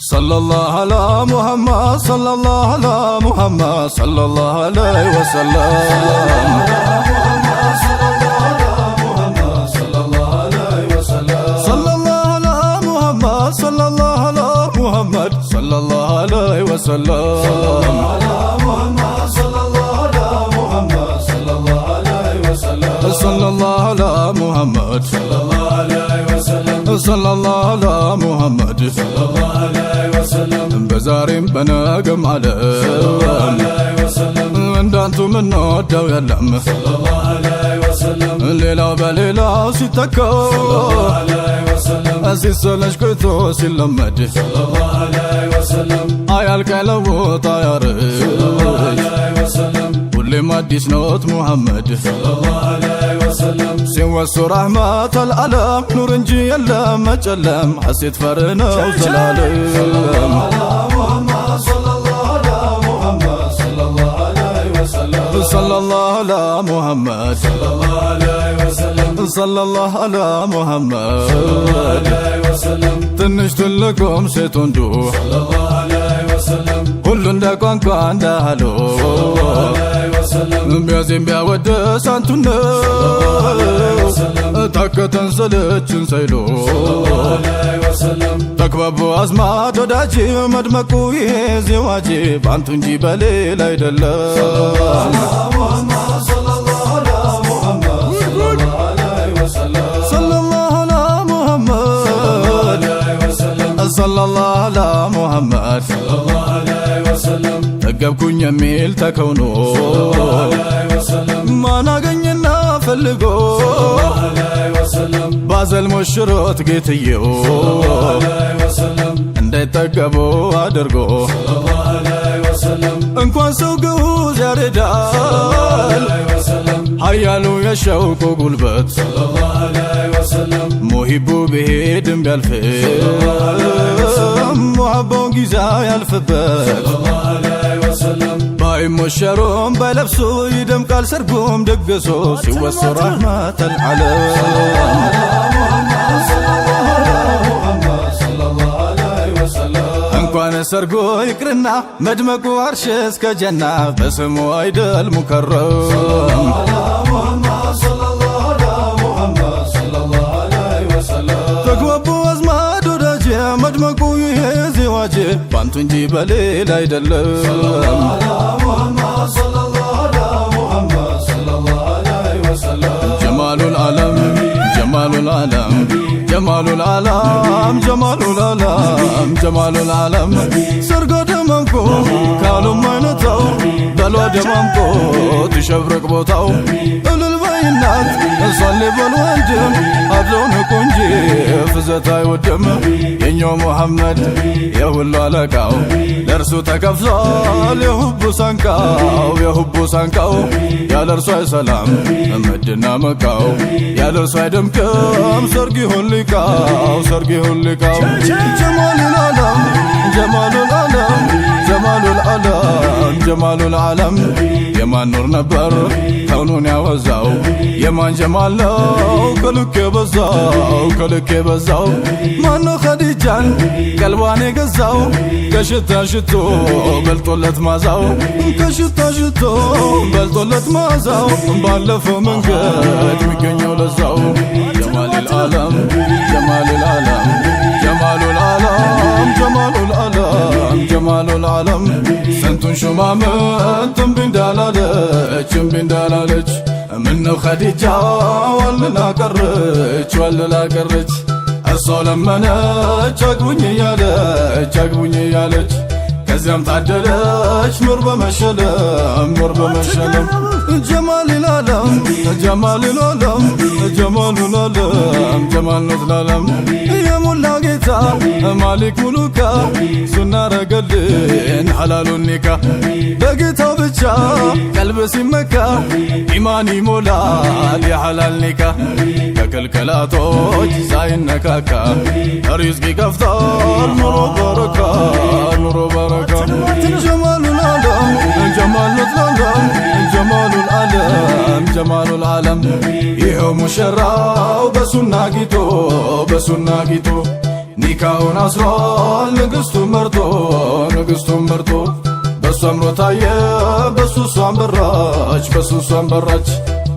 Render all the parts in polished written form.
صلى الله على محمد صلى الله على محمد صلى الله عليه وسلم صلى الله على محمد صلى الله على محمد صلى الله عليه وسلم صلى الله على محمد صلى الله عليه وسلم صلى الله على محمد صلى الله عليه وسلم بزارم بناقم على صلى الله عليه وسلم እንዳንቱ ምን ወደው የለም صلى الله عليه وسلم ሌላው በሌላው ሲተካው صلى الله عليه وسلم ሲሰለሽ ቆይቶ ሲለመድ صلى الله عليه وسلم አያልቅ ለውጥ አያርቅ صلى الله عليه وسلم ሁሌም አዲስ ኖት ሙሐመድ صلى الله عليه وسلم ሲወሱ ረሕመተ ልዓለም ኑር እንጂ የለም መጨለም ሐሴት ፈርነው ዘላለም صلى الله على محمد صلى الله عليه وسلم صلى الله على محمد صلى الله عليه وسلم ትንሽ ትልቁም ሴት ወንዱ صلى الله عليه وسلم ሁሉ እንደ ቋንቋ እንዳሉ ቢያዜም ቢያወድስ አንቱን ታከተን ሰለችን ሳይሉ ተክበቡ አዝማድ ወዳጅ መድመቁ ይሄ ዜዋጅ በአንቱ እንጂ በሌላ አይደለም صلى الله على محمد صلى الله على محمد صلى الله عليه وسلم ተገብኩኝ የሚል ተከውኖ ማን አገኘና ፈልጎ ባዘል ሞሽሮት ጌትየው እንዳይጠገቡ አድርጎ እንኳን ሰው ግዑዝ ያሬዳል ኃያሉ የሸውቁ ጉልበት ሙሂቡ ብሄድም ቢያልፍም ሙሐባው ጊዜ ያልፍበት ባይሞሸሩም ባይለብሱ ይደምቃል ሰርጉም ደግሶ ሲወሱ ረሕመተ ልዓለም እንኳን ሰርጎ ይቅርና መድመቁ አርሽ እስከ ጀና በስሙ አይደል ሙከረም ተግባቡ አዝማድ ወዳጅ መድመቁ ይሄ ዜዋጅ ባንቱ እንጂ በሌላ አይደለም ጀማሉል ዓለም ጀማሉል ዓለም ጀማሉል ዓለም ጀማሉል ዓለም ጀማሉል ዓለም ሰርጎ ደመምቆ ካሉም አይነታው በሎ ደመምቆ ትሸብረቅ ቦታው እልል በይናት እሷን ሊበል ወንድም አድለው ንቁ እንጂ ፍዘት አይወድም የኛው ሙሐመድ የሁሉ አለቃው ለእርሱ ተከፍሏል የሁቡ ሳንቃው የሁቡ ሳንቃው ያለ እርሱ አይሰላም መድና መቃው ያለ እርሱ አይደምቅም ሰርግ ይሁን ሊቃው ሰርግ ይሁን ሊቃው ጀማሉል ዓለም ጀማሉል ዓለም ጀማሉል ዓለም ጀማሉል ዓለም የማን ኑር ነበር ከውኑን ያወዛው የማን ጀማል ነው ከልክ የበዛው ከልክ የበዛው ማነው ኸዲጃን ቀልቧን የገዛው ከሽታ ሽቶ በልጦለት ማዛው ከሽታ ሽቶ በልጦለት ማዛው ባለፈው መንገድ የሚገኘው ለዛው ጀማሉል ዓለም ጀማሉል ዓለም ጀማሉል ዓለም ጀማሉል ዓለም ጀማሉል ዓለም ስንቱን ሹማምንት እምቢ እንዳላለች እምቢ እንዳላለች ምነው ኸዲጃ ወልላ ቀረች ወልላ ቀረች እሷ ለመነች አግቡኝ እያለች አግቡኝ እያለች ከዚያም ታደለች ኑር በመሸለም ኑር በመሸለም ጀማሉል ዓለም ጀማሉል ዓለም ጀማሉል ዓለም ጀማሉል ዓለም የሙላ ጌታ ማሊክ ሙሉካ ሱና ረገልን ሐላሉን ኒካ በጌታው ብቻ ቀልብ ሲመካ ኢማን ይሞላል የሐላል ኒካ ከክልከላቶች ሳይነካካ ሪዝቅ ይከፍታል ኑሮ በረካ ኑሮ በረካ ጀማሉል ዓለም ጀማሉል ዓለም ጀማሉል ዓለም ጀማሉል ዓለም ይኸው ሙሽራው በሱና ጊጦ ኒካውን አስሯል ንግሥቱን መርጦ በሱ አምሮ ታየ በሱ እሷን በራች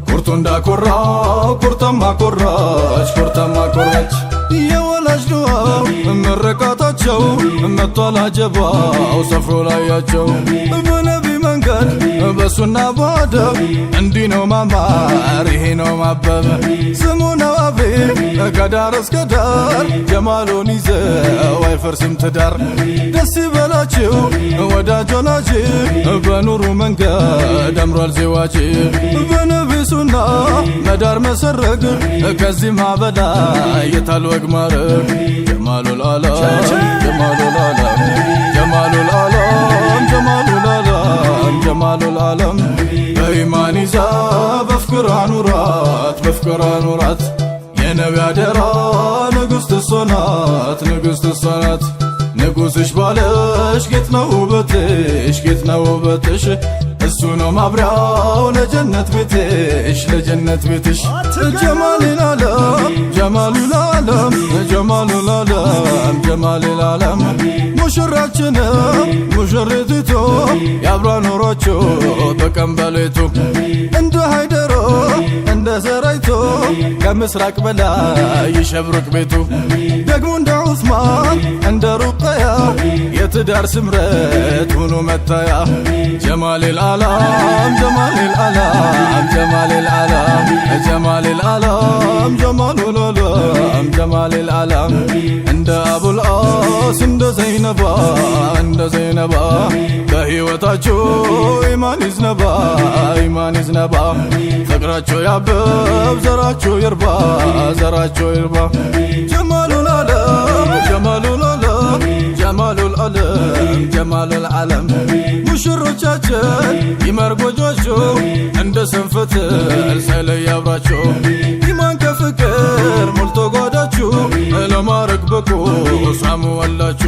ኩርቱ እንዳኮራው ኩርተማ ኮራች የወላጅ ዱዓ መረቃታቸው መጥቷል አጀባው ሰፍሮ ላያቸው በነቢ መንገድ በሱና ባደብ እንዲህ ነው ማማር ይሄ ነው ማበብ ስሙ ነው አቤ ከዳር እስከ ዳር ጀማሉን ይዘው አይፈርስም ትዳር ደስ ይበላችሁ ወዳጅ ወላጅ በኑሩ መንገድ አምሯል ዜዋጅ በነቢ ሱና መዳር መሰረግ ከዚህ በላይ የታል ወግ ማረግ ጀማሉል ዓለም በኢማን ይዛ በፍቅር አኑራት የነቢ አደራ ንግሥት እሷ ናት ንጉሥሽ ባለሽ ጌጥ ነው ውበትሽ እሱ ነው ማብሪያው ለጀነት ቤትሽ ጀማሉል ዓለም ሙሽራችን ሙሽሪቲቱ ያብራ ኖሯቸው በቀን በሌቱ እንደ ሃይደሮ እንደ ሰራይቶ ከምስራቅ በላይ ይሸብርቅ ቤቱ ደግሞ እንደ ዑስማን እንደ ሩቀያ የትዳር ስምረት ሆኖ መታያ ጀማሉል ዓለም እንደ አቡል አስ እንደ ዘይነባ በሕይወታቸው ኢማን ይዝነባ ፍቅራቸው ያብብ ዘራቸው ይርባ ጀማሉል ዓለም ሙሽሮቻችን ይመር ጎጆቸው እንደ ሰንፈትል ሳይለይ አብራቸው ኢማን ከፍቅር ሞልቶ ጓዳችሁ ለማረግ በቁ ሳሙ ወላችሁ